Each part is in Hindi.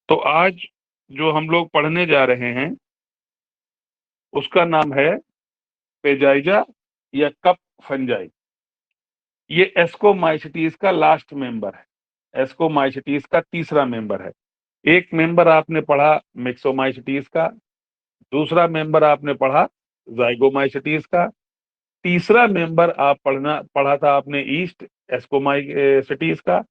तो आज जो हम लोग पढ़ने जा रहे हैं उसका नाम है पेजाइजा या कप फंजाई। ये एस्कोमाइसिटीज का लास्ट मेंबर है, एस्कोमाइसिटीज का तीसरा मेंबर है। एक मेंबर आपने पढ़ा मिक्सोमाइसिटीज का, दूसरा मेंबर आपने पढ़ा जाइगोमाइसिटीज का, तीसरा मेंबर आप पढ़ा था आपने ईस्ट एस्कोमाइसिटीज का,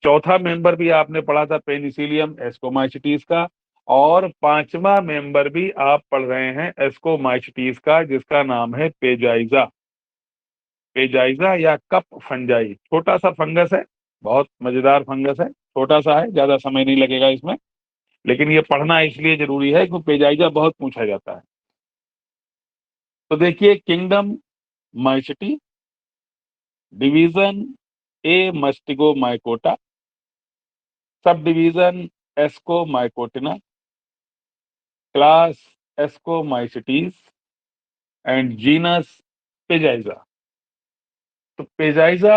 चौथा मेंबर भी आपने पढ़ा था पेनिसिलियम एस्कोमाइसिटीज का, और पांचवा मेंबर भी आप पढ़ रहे हैं एस्कोमाइसिटीज का, जिसका नाम है पेजाइजा। पेजाइजा या कप फंजाई छोटा सा फंगस है, बहुत मजेदार फंगस है, छोटा सा है, ज्यादा समय नहीं लगेगा इसमें, लेकिन ये पढ़ना इसलिए जरूरी है क्योंकि पेजाइजा बहुत पूछा जाता है। तो देखिए, kingdom माइसिटी, division amastigomycota, sub division ascomycotina, class ascomycetes and genus peziza. तो पेजाइजा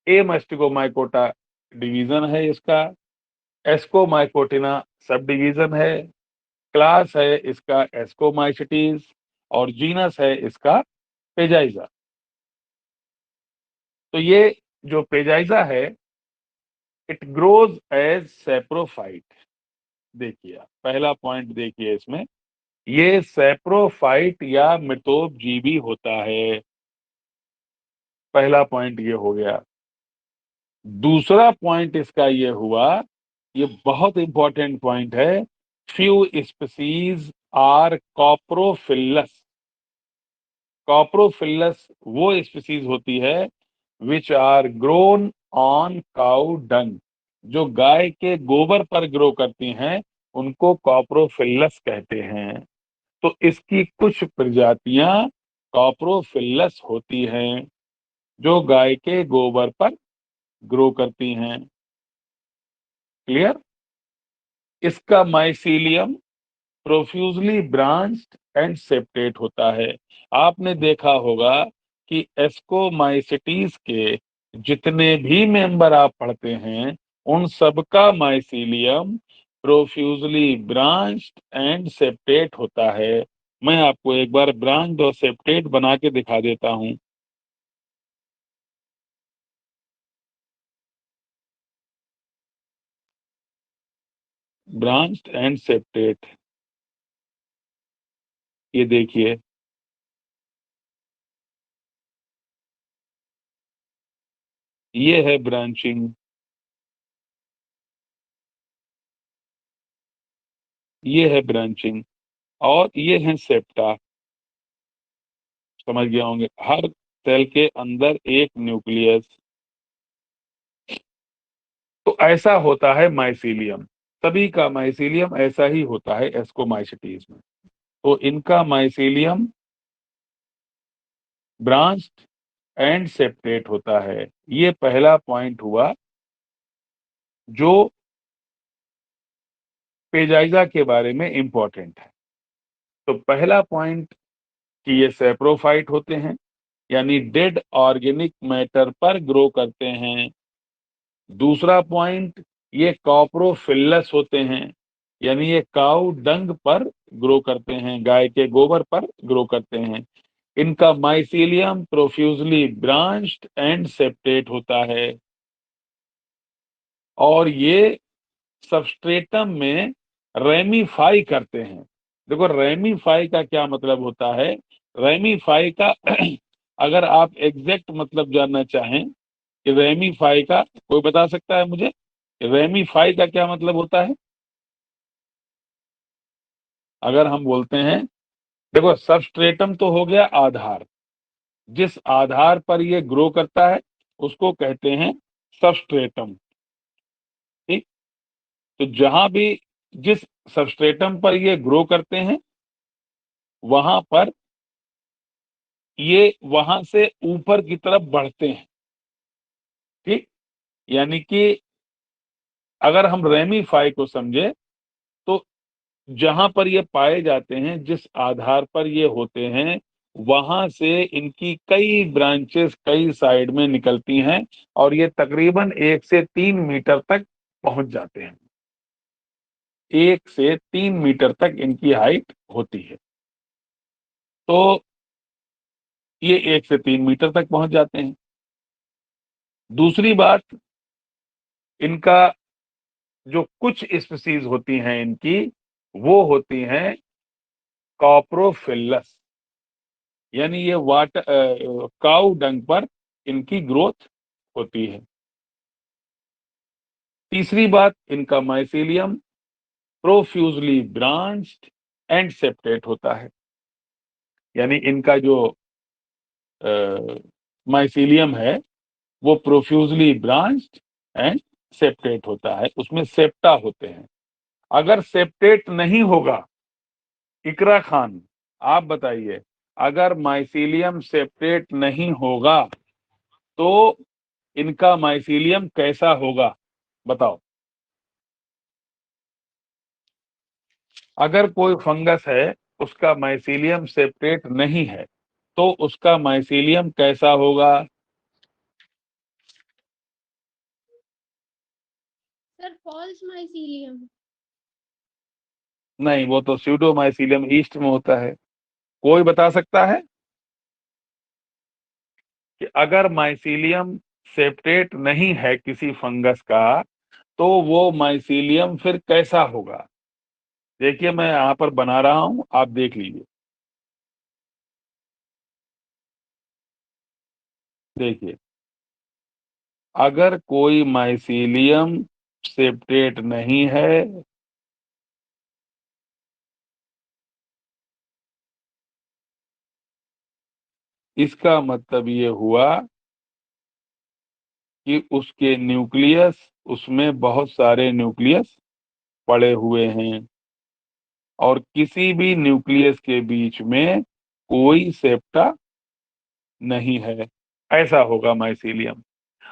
ए मस्टिगोमाइकोटा डिवीजन है इसका, एस्कोमाइकोटिना सब डिवीजन है, क्लास है इसका एस्कोमाइसिटीज और जीनस है इसका पेजाइजा। तो ये जो पेजाइजा है इट ग्रोज एज सैप्रोफाइट। देखिए आप पहला पॉइंट देखिए इसमें, ये सैप्रोफाइट या मिटोपजीवी होता है। पहला पॉइंट ये हो गया। दूसरा पॉइंट इसका ये हुआ, ये बहुत इंपॉर्टेंट पॉइंट है, few species are coprophilous. Coprophilous वो स्पीसीज होती है which are grown on cow dung, जो गाय के गोबर पर ग्रो करती हैं, उनको कॉप्रोफिलस कहते हैं। तो इसकी कुछ प्रजातियां कॉप्रोफिलस होती हैं जो गाय के गोबर पर ग्रो करती हैं। क्लियर? इसका mycelium profusely branched and septate होता है। आपने देखा होगा कि एस्कोमाइसिटीज के जितने भी मेंबर आप पढ़ते हैं उन सबका mycelium profusely branched and septate होता है। मैं आपको एक बार ब्रांच्ड और सेप्टेट बना के दिखा देता हूं। ब्रांच्ड एंड सेप्टेट, ये देखिए, ये है ब्रांचिंग, ये है ब्रांचिंग, और ये है सेप्टा। समझ गए होंगे, हर सेल के अंदर एक न्यूक्लियस। तो ऐसा होता है माइसीलियम, सभी का माइसीलियम ऐसा ही होता है एस्कोमाइसिटीज में। तो इनका माइसीलियम ब्रांच्ड एंड सेपरेट होता है। ये पहला पॉइंट हुआ जो पेजाइजा के बारे में इंपॉर्टेंट है। तो पहला पॉइंट कि ये सेप्रोफाइट होते हैं, यानी डेड ऑर्गेनिक मैटर पर ग्रो करते हैं। दूसरा पॉइंट, ये कॉप्रोफिलस होते हैं, यानी ये काउ डंग पर ग्रो करते हैं, गाय के गोबर पर ग्रो करते हैं। इनका mycelium profusely branched and septate होता है, और ये सबस्ट्रेटम में रेमीफाई करते हैं। देखो रेमीफाई का क्या मतलब होता है, रेमीफाई का अगर आप एग्जैक्ट मतलब जानना चाहें कि रेमीफाई का, कोई बता सकता है मुझे रेमीफाई का क्या मतलब होता है? अगर हम बोलते हैं, देखो सबस्ट्रेटम तो हो गया आधार, जिस आधार पर ये ग्रो करता है उसको कहते हैं सबस्ट्रेटम। ठीक? तो जहां भी जिस सबस्ट्रेटम पर ये ग्रो करते हैं वहां पर ये वहां से ऊपर की तरफ बढ़ते हैं। ठीक? यानी कि अगर हम रेमीफाई को समझे तो जहां पर ये पाए जाते हैं, जिस आधार पर ये होते हैं, वहां से इनकी कई ब्रांचेस कई साइड में निकलती हैं और ये तकरीबन 1 से 3 मीटर तक पहुंच जाते हैं। 1 से 3 मीटर तक इनकी हाइट होती है। तो ये 1 से 3 मीटर तक पहुंच जाते हैं। दूसरी बात, इनका जो कुछ स्पीसीज होती हैं इनकी, वो होती हैं कॉप्रोफिलस, यानी ये काऊ डंग पर इनकी ग्रोथ होती है। तीसरी बात, इनका mycelium profusely branched and septate होता है, यानी इनका जो माइसीलियम है वो प्रोफ्यूजली ब्रांच्ड एंड सेप्टेट होता है, उसमें सेप्टा होते हैं। अगर सेप्टेट नहीं होगा, इकरा खान आप बताइए, अगर माइसीलियम सेप्टेट नहीं होगा तो इनका माइसीलियम कैसा होगा, बताओ। अगर कोई फंगस है, उसका माइसीलियम सेपरेट नहीं है, तो उसका माइसीलियम कैसा होगा? Sir false mycelium. नहीं, वो तो स्यूडो माइसीलियम ईस्ट में होता है। कोई बता सकता है कि अगर माइसीलियम सेपरेट नहीं है किसी फंगस का, तो वो माइसीलियम फिर कैसा होगा? देखिए, मैं यहाँ पर बना रहा हूं, आप देख लीजिए। देखिए, अगर कोई माइसीलियम सेपरेट नहीं है, इसका मतलब ये हुआ कि उसके न्यूक्लियस, उसमें बहुत सारे न्यूक्लियस पड़े हुए हैं और किसी भी न्यूक्लियस के बीच में कोई सेप्टा नहीं है, ऐसा होगा माइसीलियम।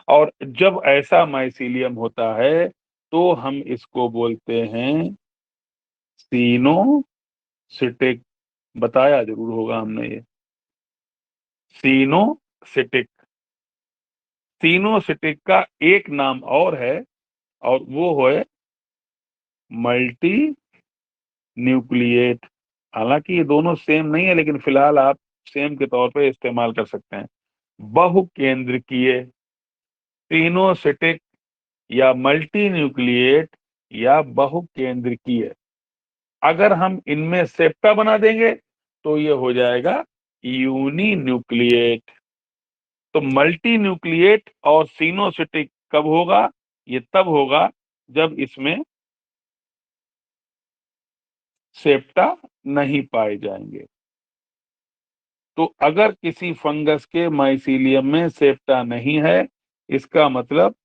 और जब ऐसा माइसीलियम होता है तो हम इसको बोलते हैं सीनोसिटिक। बताया जरूर होगा हमने ये, सीनोसिटिक। सीनोसिटिक का एक नाम और है, और वो है मल्टी न्यूक्लिएट। हालांकि ये दोनों सेम नहीं है, लेकिन फिलहाल आप सेम के तौर पे इस्तेमाल कर सकते हैं। बहुकेंद्रकीय, सीनोसिटिक या मल्टी न्यूक्लिएट या बहुकेंद्रकीय। अगर हम इनमें सेप्टा बना देंगे तो ये हो जाएगा यूनी न्यूक्लिएट। तो मल्टी न्यूक्लिएट और सीनोसिटिक कब होगा? ये तब होगा जब इसमें सेप्टा नहीं पाए जाएंगे। तो अगर किसी फंगस के माइसीलियम में सेप्टा नहीं है, इसका मतलब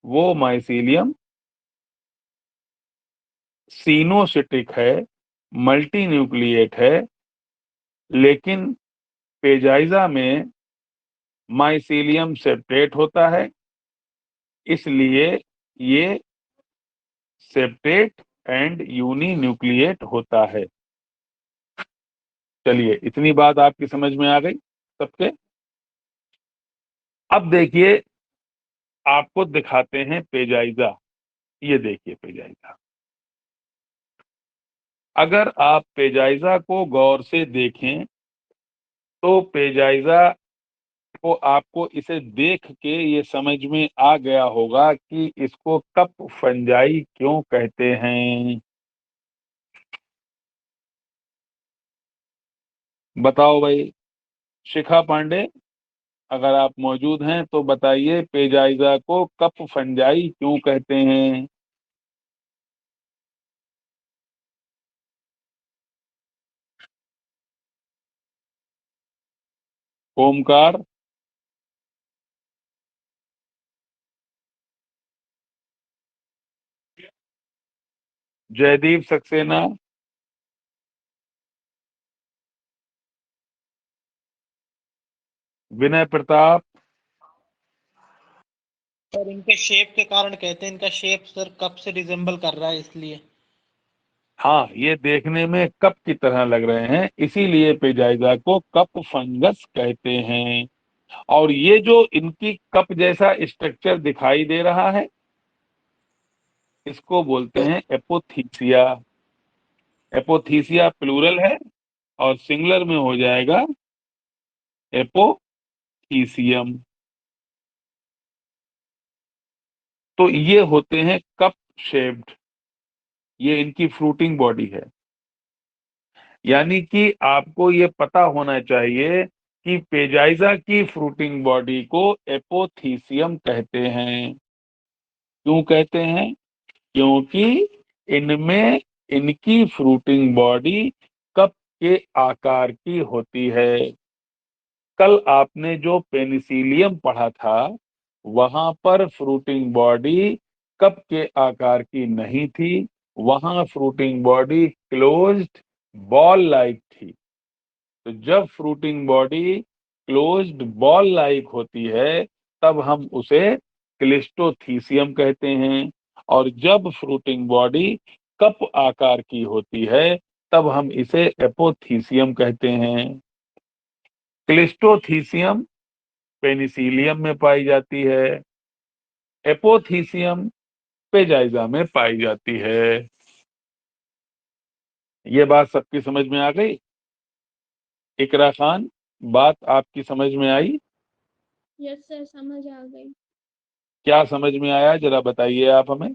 वो माइसीलियम सीनोसिटिक है, मल्टी न्यूक्लिएट है। लेकिन पेजाइजा में माइसीलियम सेप्टेट होता है, इसलिए ये सेप्टेट एंड यूनी न्यूक्लिएट होता है। चलिए, इतनी बात आपकी समझ में आ गई सबके। अब देखिए, आपको दिखाते हैं पेजाइजा। ये देखिए पेजाइजा। अगर आप पेजाइजा को गौर से देखें तो पेजाइजा को, आपको इसे देख के ये समझ में आ गया होगा कि इसको कप फंजाई क्यों कहते हैं। बताओ भाई, शिखा पांडे, अगर आप मौजूद हैं तो बताइए, पेजाइजा को कप फंजाई क्यों कहते हैं? ओमकार, जयदीप सक्सेना, विनय प्रताप। सर इनके शेप के कारण कहते हैं, इनका शेप सर कप से रिजेंबल कर रहा है इसलिए। हाँ, ये देखने में कप की तरह लग रहे हैं, इसीलिए पेजाइजा को कप फंगस कहते हैं। और ये जो इनकी कप जैसा स्ट्रक्चर दिखाई दे रहा है, इसको बोलते हैं एपोथीसिया। एपोथीसिया प्लूरल है और सिंगुलर में हो जाएगा एपोथीसियम। तो ये होते हैं कप शेप्ड, ये इनकी फ्रूटिंग बॉडी है। यानी कि आपको ये पता होना चाहिए कि पेजाइजा की फ्रूटिंग बॉडी को एपोथीसियम कहते हैं। क्यों कहते हैं? क्योंकि इनमें इनकी फ्रूटिंग बॉडी कप के आकार की होती है। कल आपने जो पेनिसिलियम पढ़ा था वहां पर फ्रूटिंग बॉडी कप के आकार की नहीं थी, वहां fruiting body closed ball like थी। तो जब fruiting body closed ball like होती है तब हम उसे क्लिस्टोथीसियम कहते हैं, और जब फ्रूटिंग बॉडी कप आकार की होती है तब हम इसे एपोथीसियम कहते हैं। क्लिस्टोथीसियम पेनिसिलियम में पाई जाती है, एपोथीसियम पेजाइजा में पाई जाती है। ये बात सबकी समझ में आ गई? इकरा खान, बात आपकी समझ में आई? यस सर, समझ आ गई। क्या समझ में आया, जरा बताइए आप हमें।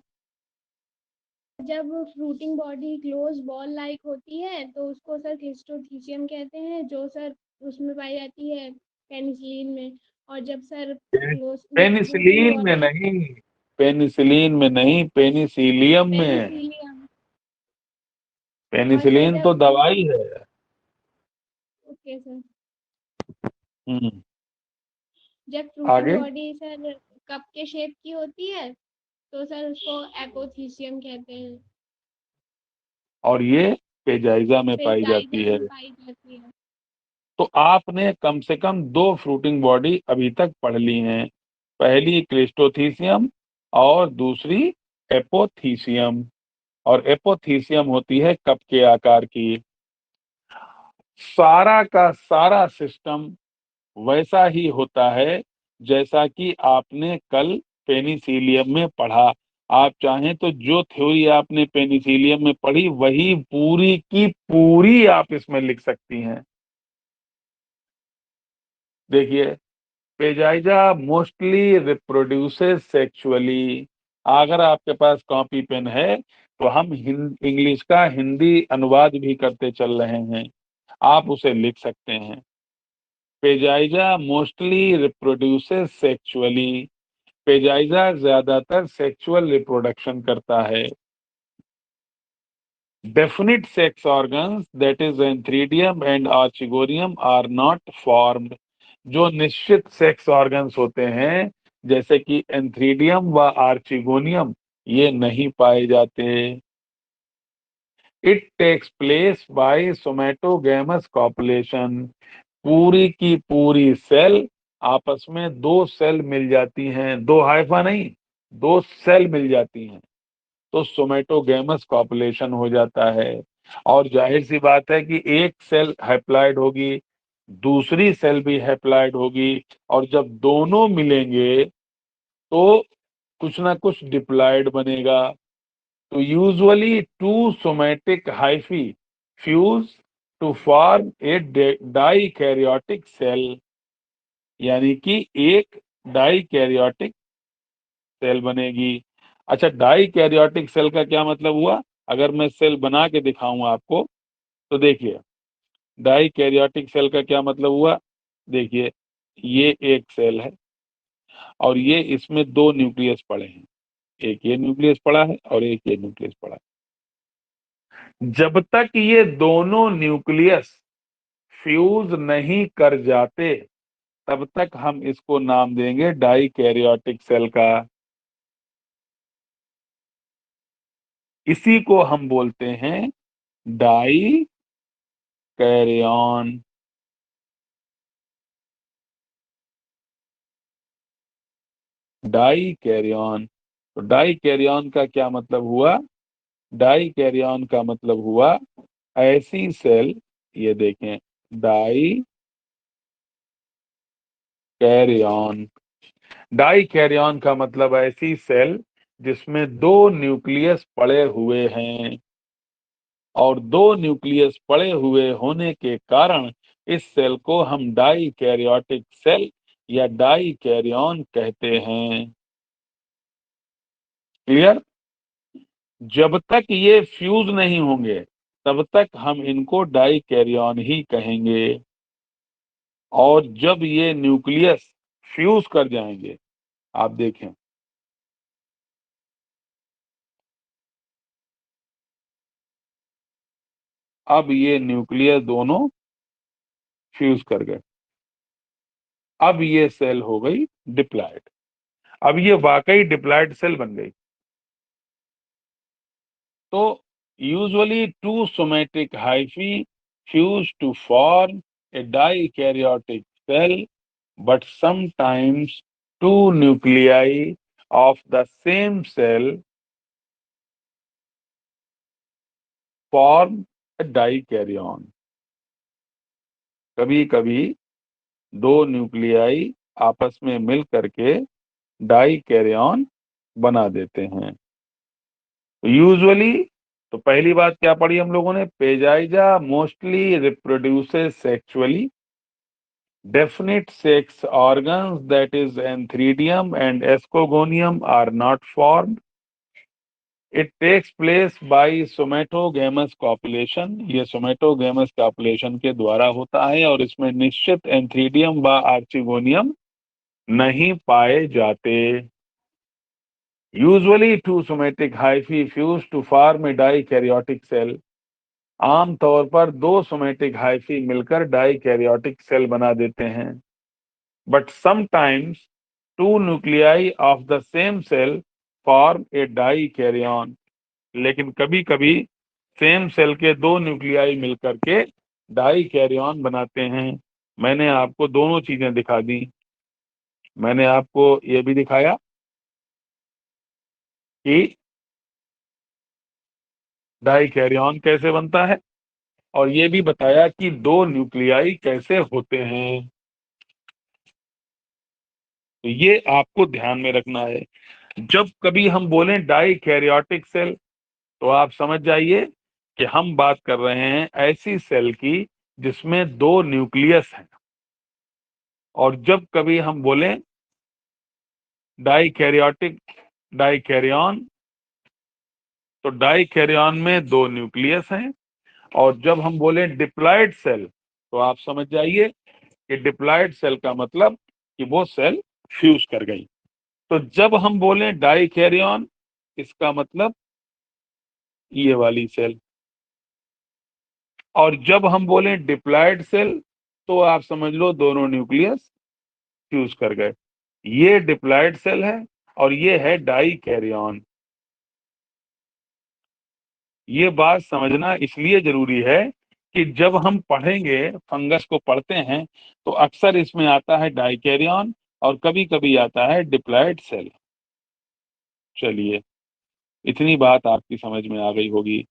जब fruiting body close ball like होती है तो उसको सर क्लिस्टोथीसियम कहते हैं, जो सर उसमें पाई जाती है पेनिसिलिन में। और जब सर फ्रूटिंग पेनिसिलीन में बॉडी नहीं, पेनिसिलीन में नहीं, पेनिसिलियम में। पेनिसिलियम। और सर पेनिसिलीन तो जब दवाई है। ओके सर, हम्म। जब फ्रूटिंग आगे। बॉडी सर कप के शेप की होती है तो सर उसको एपोथीसियम कहते हैं। और ये पेजाइजा में पाई जाती पेजाइजा है। में पाई जाती है। तो आपने कम से कम 2 फ्रूटिंग बॉडी अभी तक पढ़ ली हैं। पहली क्लिस्टोथीसियम और दूसरी एपोथीसियम। और एपोथीसियम होती है कप के आकार की। सारा का सारा सिस्टम वैसा ही होता है जैसा कि आपने कल पेनिसिलियम में पढ़ा। आप चाहें तो जो थ्योरी आपने पेनिसिलियम में पढ़ी वही पूरी की पूरी आप इसमें लिख सकती हैं। देखिए, पेजाइजा मोस्टली रिप्रोड्यूसेस सेक्सुअली। अगर आपके पास कॉपी पेन है तो हम इंग्लिश का हिंदी अनुवाद भी करते चल रहे हैं, आप उसे लिख सकते हैं। Peziza mostly reproduces sexually. Peziza ज्यादातर सेक्सुअल रिप्रोडक्शन करता है। Definite sex organs that is antheridium and archegonium are not formed. जो निश्चित सेक्स ऑर्गन्स होते हैं जैसे कि एंथ्रीडियम व आर्चिगोनियम, ये नहीं पाए जाते। It takes place by somatogamous copulation. पूरी की पूरी सेल आपस में 2 सेल मिल जाती हैं, 2 हाइफा नहीं, 2 सेल मिल जाती हैं तो सोमैटोगेमस कॉपुलेशन हो जाता है। और जाहिर सी बात है कि एक सेल हैप्लॉइड होगी, दूसरी सेल भी हैप्लॉइड होगी, और जब दोनों मिलेंगे तो कुछ ना कुछ डिप्लॉइड बनेगा। तो usually 2 somatic hyphae fuse to form a dikaryotic cell. यानी कि एक डाइकैरियोटिक सेल बनेगी। अच्छा, डाइकैरियोटिक सेल का क्या मतलब हुआ? अगर मैं सेल बना के दिखाऊं आपको तो देखिए, डाइकैरियोटिक सेल का क्या मतलब हुआ। देखिए, ये एक सेल है और ये इसमें 2 न्यूक्लियस पड़े हैं, एक ये न्यूक्लियस पड़ा है और एक ये न्यूक्लियस पड़ा है। जब तक ये दोनों न्यूक्लियस फ्यूज नहीं कर जाते तब तक हम इसको नाम देंगे डाइकैरियोटिक सेल का। इसी को हम बोलते हैं डाई कैरियन। Dikaryon. तो डाई कैरियन का क्या मतलब हुआ? डाई कैरियन का मतलब हुआ ऐसी सेल, ये देखें, डाई कैरियन। डाई कैरियन का मतलब ऐसी सेल जिसमें 2 न्यूक्लियस पड़े हुए हैं, और 2 न्यूक्लियस पड़े हुए होने के कारण इस सेल को हम डाइकैरियोटिक सेल या डाइकैरियन कहते हैं। क्लियर? जब तक ये फ्यूज नहीं होंगे तब तक हम इनको डाइकैरियन ही कहेंगे, और जब ये न्यूक्लियस फ्यूज कर जाएंगे, आप देखें अब ये न्यूक्लियस दोनों फ्यूज कर गए, अब ये सेल हो गई डिप्लॉयड। अब ये वाकई डिप्लॉयड सेल बन गई। तो usually 2 somatic hyphae fuse to form a dikaryotic cell, but sometimes 2 nuclei of the same cell form a dikaryon. कभी कभी 2 न्यूक्लियाई आपस में मिल करके डाइकैरियन बना देते हैं। यूजुअली तो पहली बात क्या पढ़ी हम लोगों ने? Peziza mostly reproduces sexually, definite sex organs that is antheridium and escogonium are not formed. It takes place by somatogamous copulation. ये somatogamous copulation के द्वारा होता है और इसमें निश्चित एंथ्रीडियम व आर्चिगोनियम नहीं पाए जाते। Usually 2 somatic hyphae fuse to form a dikaryotic cell. आमतौर पर 2 सोमेटिक हाइफी मिलकर डाइकैरियोटिक सेल बना देते हैं। But sometimes 2 nuclei of the same cell form a dikaryon. लेकिन कभी कभी सेम सेल के 2 न्यूक्लियाई मिलकर के डाइकैरियन बनाते हैं। मैंने आपको दोनों चीजें दिखा दी। मैंने आपको ये भी दिखाया कि डाइकैरियन कैसे बनता है, और ये भी बताया कि 2 न्यूक्लियाई कैसे होते हैं। तो ये आपको ध्यान में रखना है। जब कभी हम बोलें डाइकैरियोटिक सेल, तो आप समझ जाइए कि हम बात कर रहे हैं ऐसी सेल की जिसमें 2 न्यूक्लियस हैं। और जब कभी हम बोलें डाइकैरियोटिक डाइकैरियन, तो डाइकैरियन में 2 न्यूक्लियस हैं। और जब हम बोलें डिप्लॉयड सेल, तो आप समझ जाइए कि डिप्लॉयड सेल का मतलब कि वो सेल फ्यूज कर गई। तो जब हम बोलें डाइकैरियन, इसका मतलब ये वाली सेल। और जब हम बोलें डिप्लॉयड सेल, तो आप समझ लो दोनों न्यूक्लियस फ्यूज कर गए। ये डिप्लॉयड सेल है और ये है डाइकैरियन। ये बात समझना इसलिए जरूरी है कि जब हम पढ़ेंगे, फंगस को पढ़ते हैं, तो अक्सर इसमें आता है डाइकैरियन और कभी कभी आता है डिप्लॉयड सेल। चलिए, इतनी बात आपकी समझ में आ गई होगी।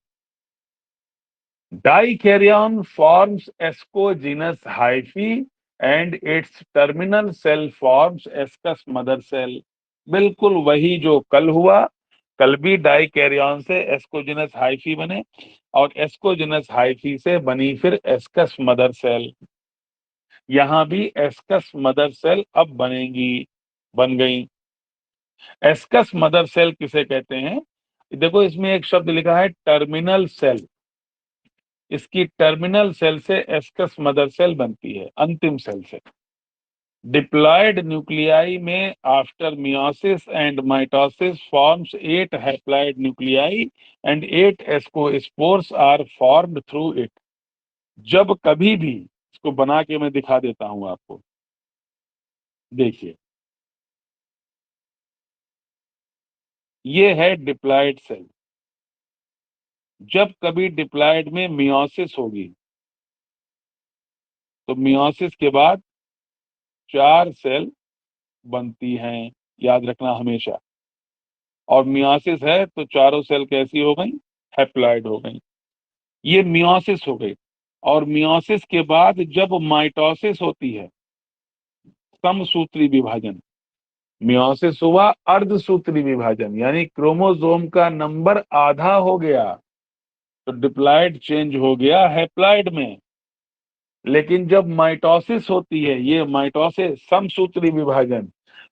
Dikaryon forms ascogenous hyphae and its terminal cell forms ascus mother cell. बिल्कुल वही जो कल हुआ। कल भी डाइकैरियन से एस्कोजेनस हाइफी बने और एस्कोजेनस हाइफी से बनी फिर एस्कस मदर सेल। यहां भी एस्कस मदर सेल अब बन गई। एस्कस मदर सेल किसे कहते हैं? देखो, इसमें एक शब्द लिखा है टर्मिनल सेल। इसकी टर्मिनल सेल से एस्कस मदर सेल बनती है, अंतिम सेल से। डिप्लॉयड न्यूक्लियाई में after meiosis and mitosis forms 8 haploid nuclei and 8 ascospores are formed through it. जब कभी भी, इसको बना के मैं दिखा देता हूं आपको, देखिए ये है डिप्लॉयड सेल। जब कभी डिप्लॉयड में मियोसिस होगी, तो मियोसिस के बाद 4 सेल बनती हैं, याद रखना हमेशा। और मियोसिस है तो चारों सेल कैसी हो गई? हैप्लॉयड हो गई। ये मियोसिस हो गई। और मियोसिस के बाद जब माइटोसिस होती है, समसूत्री विभाजन, मियोसिस हुआ अर्धसूत्री विभाजन, यानी क्रोमोसोम का नंबर आधा हो गया, तो डिप्लॉइड चेंज हो गया हैप्लॉइड में। लेकिन जब माइटोसिस होती है, ये माइटोसिस समसूत्री विभाजन,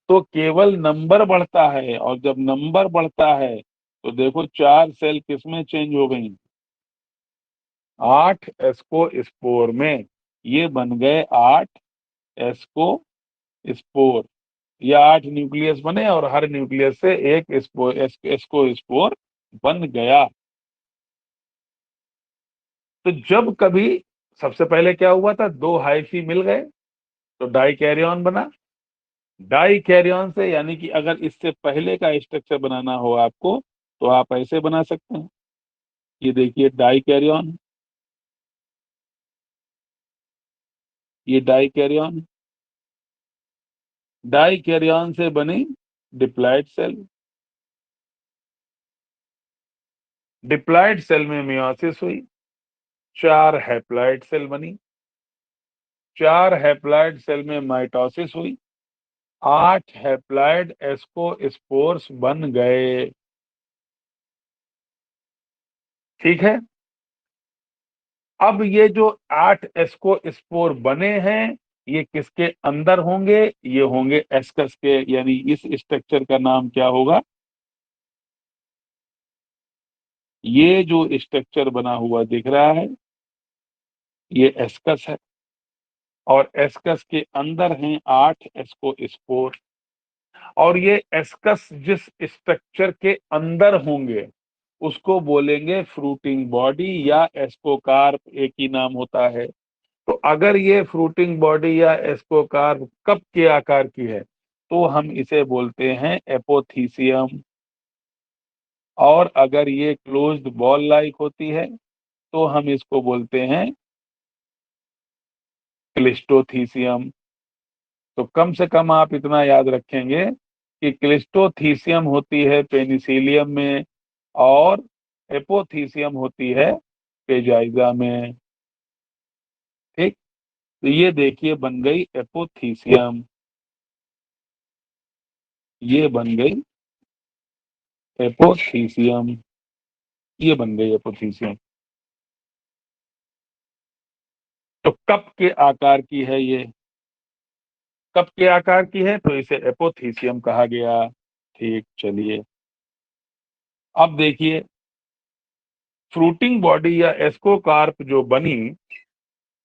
तो केवल नंबर बढ़ता है, और जब नंबर बढ़ता है तो देखो 4 सेल किसमें चेंज हो गई, 8 एस्को स्पोर में। ये बन गए 8 एस्को स्पोर, या 8 न्यूक्लियस बने और हर न्यूक्लियस से एक एस्को स्पोर बन गया। तो जब कभी सबसे पहले क्या हुआ था, 2 हाइफी मिल गए तो डाइकैरियन बना। डाइकैरियन से, यानी कि अगर इससे पहले का स्ट्रक्चर बनाना हो आपको, तो आप ऐसे बना सकते हैं। ये देखिए डाइकैरियन, ये डाइकैरियन, डाइकैरियन से बनी डिप्लॉइड सेल। डिप्लॉइड सेल में मियोसिस हुई, 4 हैप्लॉइड सेल बनी, 4 हैप्लॉइड सेल में माइटोसिस हुई, 8 हैप्लॉइड एस्कोस्पोर्स बन गए। ठीक है। अब ये जो 8 एस्कोस्पोर बने हैं, ये किसके अंदर होंगे, ये होंगे एस्कस के, यानी इस स्ट्रक्चर का नाम क्या होगा, ये जो स्ट्रक्चर बना हुआ दिख रहा है ये एस्कस है, और एस्कस के अंदर हैं 8 एस्कोस्पोर। और ये एस्कस जिस स्ट्रक्चर के अंदर होंगे उसको बोलेंगे फ्रूटिंग बॉडी या एस्कोकार्प, एक ही नाम होता है। तो अगर ये फ्रूटिंग बॉडी या एस्कोकार्प कप के आकार की है तो हम इसे बोलते हैं एपोथीसियम, और अगर ये क्लोज्ड बॉल लाइक होती है तो हम इसको बोलते हैं क्लिस्टोथीसियम। तो कम से कम आप इतना याद रखेंगे कि क्लिस्टोथीसियम होती है पेनिसिलियम में, और एपोथीसियम होती है पेजाइजा में। ठीक। तो ये देखिए बन गई एपोथीसियम, ये बन गई एपोथीसियम, ये बन गई एपोथीसियम। तो कप के आकार की है ये, कप के आकार की है तो इसे एपोथीसियम कहा गया। ठीक, चलिए अब देखिए फ्रूटिंग बॉडी या एस्कोकार्प जो बनी,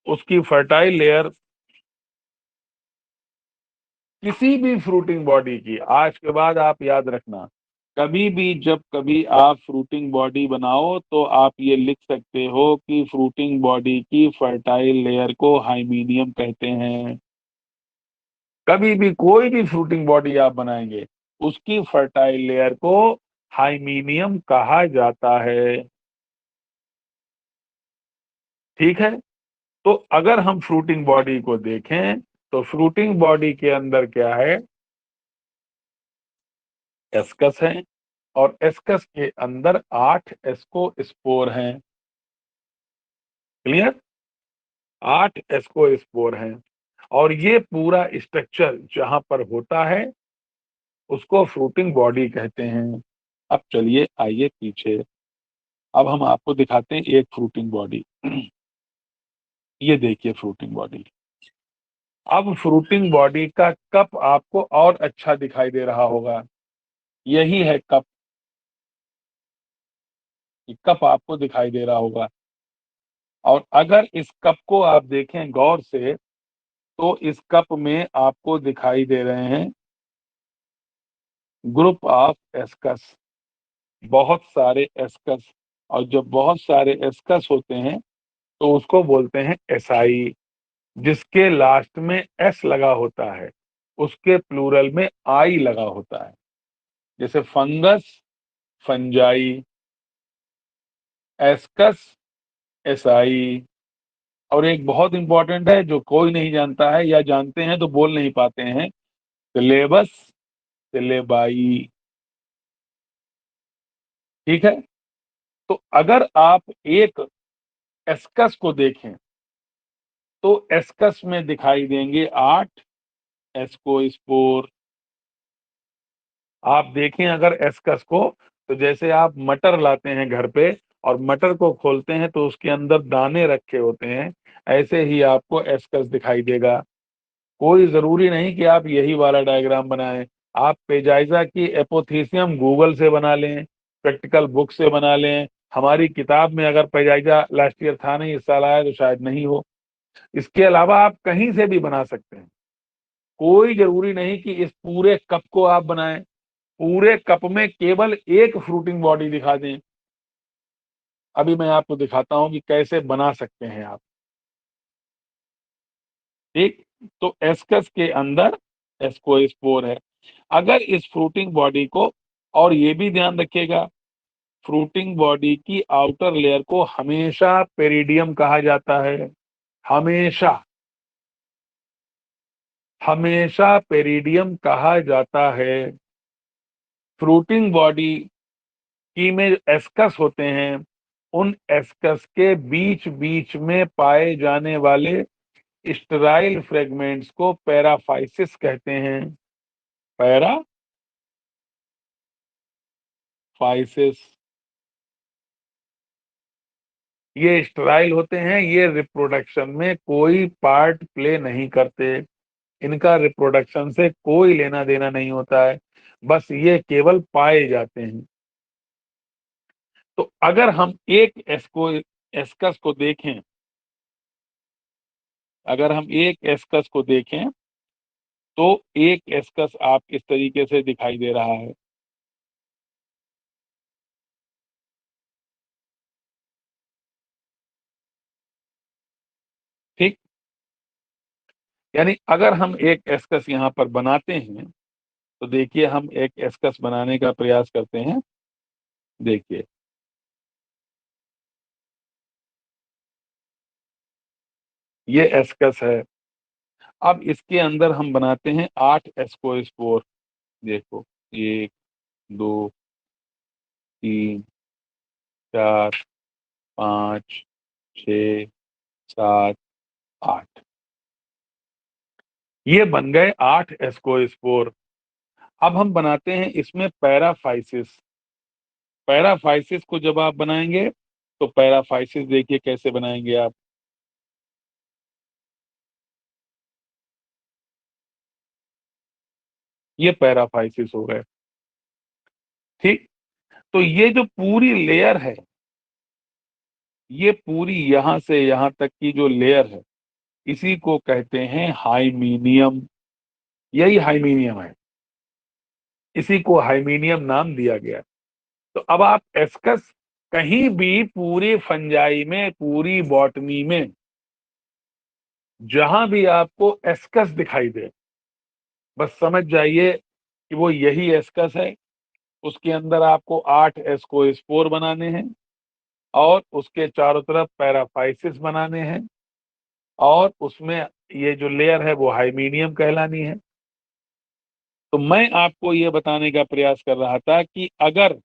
उसकी फर्टाइल लेयर किसी भी फ्रूटिंग बॉडी की, आज के बाद आप याद रखना, कभी भी जब कभी आप फ्रूटिंग बॉडी बनाओ तो आप ये लिख सकते हो कि फ्रूटिंग बॉडी की फर्टाइल लेयर को हाइमीनियम कहते हैं। कभी भी कोई भी फ्रूटिंग बॉडी आप बनाएंगे उसकी फर्टाइल लेयर को हाइमीनियम कहा जाता है। ठीक है। तो अगर हम फ्रूटिंग बॉडी को देखें तो फ्रूटिंग बॉडी के अंदर क्या है, एस्कस है, और एस्कस के अंदर 8 एस्कोस्पोर हैं। क्लियर, 8 एस्कोस्पोर हैं, और ये पूरा स्ट्रक्चर जहां पर होता है उसको फ्रूटिंग बॉडी कहते हैं। अब चलिए आइए पीछे, अब हम आपको दिखाते हैं एक फ्रूटिंग बॉडी। ये देखिए फ्रूटिंग बॉडी। अब फ्रूटिंग बॉडी का कप आपको और अच्छा दिखाई दे रहा होगा, यही है कप, ये कप आपको दिखाई दे रहा होगा। और अगर इस कप को आप देखें गौर से तो इस कप में आपको दिखाई दे रहे हैं ग्रुप ऑफ एस्कस, बहुत सारे एस्कस। और जब बहुत सारे एस्कस होते हैं तो उसको बोलते हैं एसाई, जिसके लास्ट में एस लगा होता है उसके प्लूरल में आई लगा होता है। जैसे फंगस, फंजाई, एस्कस, एसाई। और एक बहुत इंपॉर्टेंट है जो कोई नहीं जानता है, या जानते हैं तो बोल नहीं पाते हैं, सिलेबस, सिलेबाई। ठीक है। तो अगर आप एक एस्कस को देखें तो एस्कस में दिखाई देंगे 8 एस्कोस्पोर, आप देखें अगर एस्कस को, तो जैसे आप मटर लाते हैं घर पे और मटर को खोलते हैं तो उसके अंदर दाने रखे होते हैं, ऐसे ही आपको एस्कस दिखाई देगा। कोई जरूरी नहीं कि आप यही वाला डायग्राम बनाएं। आप पेजाइजा की एपोथीसियम गूगल से बना लें, प्रैक्टिकल बुक से बना लें। हमारी किताब में अगर पेजाइजा लास्ट ईयर था नहीं, इस साल आया तो शायद नहीं हो। इसके अलावा आप कहीं से भी बना सकते हैं। कोई जरूरी नहीं कि इस पूरे कप को आप बनाएं, पूरे कप में केवल एक फ्रूटिंग बॉडी दिखा दें। अभी मैं आपको दिखाता हूं कि कैसे बना सकते हैं आप। ठीक, तो एस्कस के अंदर एस्कोस्पोर है। अगर इस फ्रूटिंग बॉडी को, और ये भी ध्यान रखिएगा, फ्रूटिंग बॉडी की आउटर लेयर को हमेशा पेरिडियम कहा जाता है। हमेशा, हमेशा पेरिडियम कहा जाता है। फ्रूटिंग बॉडी की में एस्कस होते हैं, उन एस्कस के बीच बीच में पाए जाने वाले स्टेराइल फ्रेगमेंट्स को पैराफाइसिस कहते हैं। पैराफाइसिस, ये स्टेराइल होते हैं, ये रिप्रोडक्शन में कोई पार्ट प्ले नहीं करते। इनका रिप्रोडक्शन से कोई लेना देना नहीं होता है, बस ये केवल पाए जाते हैं। तो अगर हम एक एस्कस को देखें, अगर हम एक एस्कस को देखें तो एक एस्कस आप इस तरीके से दिखाई दे रहा है। ठीक, यानी अगर हम एक एस्कस यहाँ पर बनाते हैं तो देखिए, हम एक एस्कस बनाने का प्रयास करते हैं। देखिए, ये एस्कस है। अब इसके अंदर हम बनाते हैं 8 एस्कोस्पोर। देखो, 1 2 3 4 5 6 7 8, ये बन गए 8 एस्कोस्पोर। अब हम बनाते हैं इसमें पैराफाइसिस। पैराफाइसिस को जब आप बनाएंगे तो पैराफाइसिस देखिए कैसे बनाएंगे आप। ये पैराफाइसिस हो गए। ठीक, तो ये जो पूरी लेयर है, ये पूरी यहां से यहां तक की जो लेयर है, इसी को कहते हैं हाइमीनियम। यही हाइमीनियम है, इसी को हाइमीनियम नाम दिया गया। तो अब आप एस्कस कहीं भी पूरी फंजाई में, पूरी बॉटनी में, जहां भी आपको एस्कस दिखाई दे, बस समझ जाइए कि वो यही एस्कस है। उसके अंदर आपको 8 एस्कोस्पोर बनाने हैं और उसके चारों तरफ पैराफाइसिस बनाने हैं, और उसमें ये जो लेयर है वो हाइमीनियम कहलानी है। तो मैं आपको ये बताने का प्रयास कर रहा था कि अगर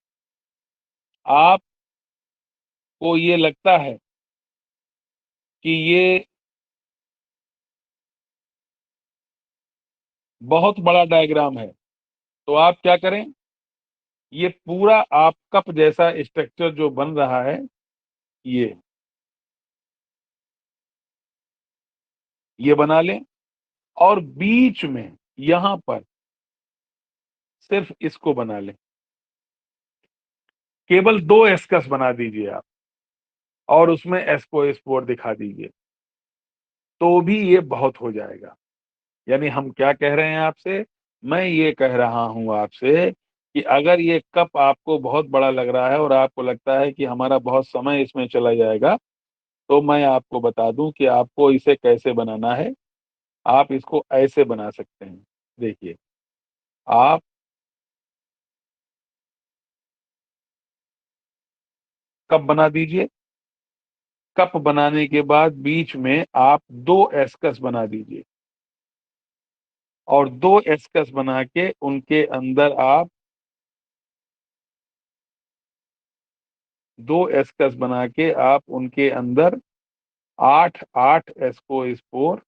आपको ये लगता है कि ये बहुत बड़ा डायग्राम है, तो आप क्या करें, ये पूरा आप कप जैसा स्ट्रक्चर जो बन रहा है, ये बना लें, और बीच में यहां पर सिर्फ इसको बना लें। केवल 2 एस्कस बना दीजिए आप, और उसमें एस्कोस्पोर दिखा दीजिए, तो भी ये बहुत हो जाएगा। यानी हम क्या कह रहे हैं आपसे, मैं ये कह रहा हूं आपसे कि अगर ये कप आपको बहुत बड़ा लग रहा है और आपको लगता है कि हमारा बहुत समय इसमें चला जाएगा, तो मैं आपको बता दूं कि आपको इसे कैसे बनाना है। आप इसको ऐसे बना सकते हैं। देखिए, आप कप बना दीजिए। कप बनाने के बाद बीच में आप 2 एस्कस बना दीजिए, और 2 एस्कस बना के उनके अंदर आप 2 एस्कस बना के आप उनके अंदर 8 8 एस्कोस्पोर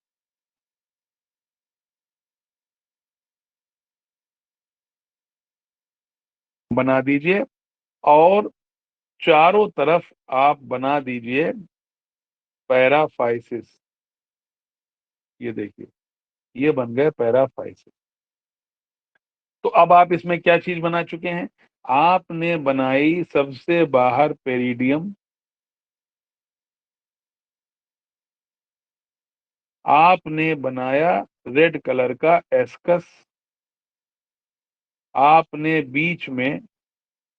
बना दीजिए और चारों तरफ आप बना दीजिए पैराफाइसिस। ये देखिए, ये बन गए पैराफाइसिस। तो अब आप इसमें क्या चीज बना चुके हैं? आपने बनाई सबसे बाहर पेरिडियम, आपने बनाया रेड कलर का एस्कस, आपने बीच में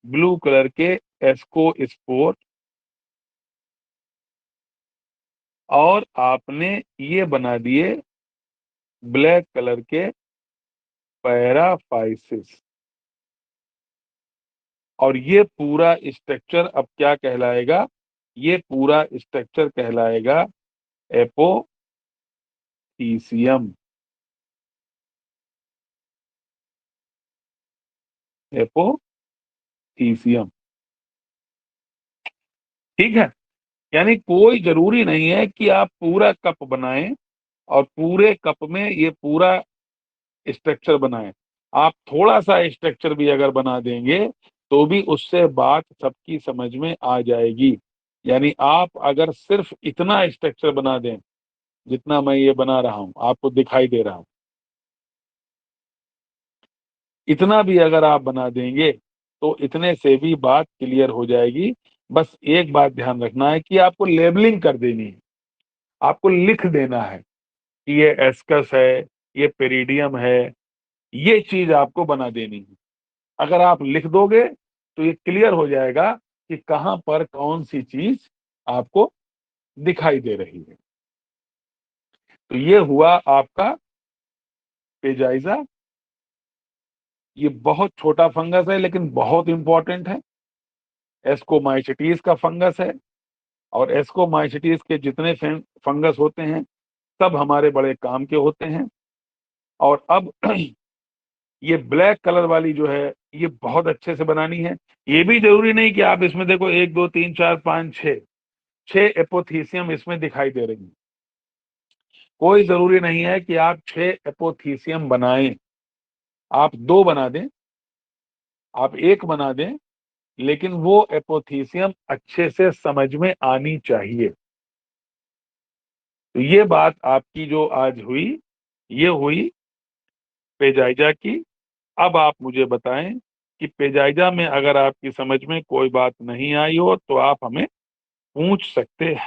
ब्लू कलर के एस्कोस्पोर, और आपने ये बना दिए ब्लैक कलर के पैराफाइसिस। और ये पूरा स्ट्रक्चर अब क्या कहलाएगा? ये पूरा स्ट्रक्चर कहलाएगा एपोथीसियम। एपोथीसियम, ठीक है। यानी कोई जरूरी नहीं है कि आप पूरा कप बनाएं और पूरे कप में ये पूरा स्ट्रक्चर बनाएं। आप थोड़ा सा स्ट्रक्चर भी अगर बना देंगे तो भी उससे बात सबकी समझ में आ जाएगी। यानी आप अगर सिर्फ इतना स्ट्रक्चर बना दें जितना मैं ये बना रहा हूं, आपको दिखाई दे रहा हूं, इतना भी अगर आप बना देंगे तो इतने से भी बात क्लियर हो जाएगी। बस एक बात ध्यान रखना है कि आपको लेबलिंग कर देनी है, आपको लिख देना है कि ये एस्कस है, ये पेरिडियम है, ये चीज आपको बना देनी है। अगर आप लिख दोगे तो ये क्लियर हो जाएगा कि कहां पर कौन सी चीज आपको दिखाई दे रही है। तो ये हुआ आपका पेजाइजा। ये बहुत छोटा फंगस है लेकिन बहुत इंपॉर्टेंट है। एस्कोमाइसिटीज का फंगस है और एस्कोमाइसिटीज के जितने फंगस होते हैं सब हमारे बड़े काम के होते हैं। और अब ये ब्लैक कलर वाली जो है ये बहुत अच्छे से बनानी है। ये भी जरूरी नहीं कि आप इसमें देखो 1 2 3 4 5 6 एपोथीसियम इसमें दिखाई दे रही है। कोई जरूरी नहीं है कि आप 6 एपोथीसियम बनाएं। आप 2 बना दें, आप 1 बना दें, लेकिन वो एपोथीसियम अच्छे से समझ में आनी चाहिए। तो ये बात आपकी जो आज हुई, ये हुई पेजाइजा की। अब आप मुझे बताएं कि पेजाइजा में अगर आपकी समझ में कोई बात नहीं आई हो तो आप हमें पूछ सकते हैं।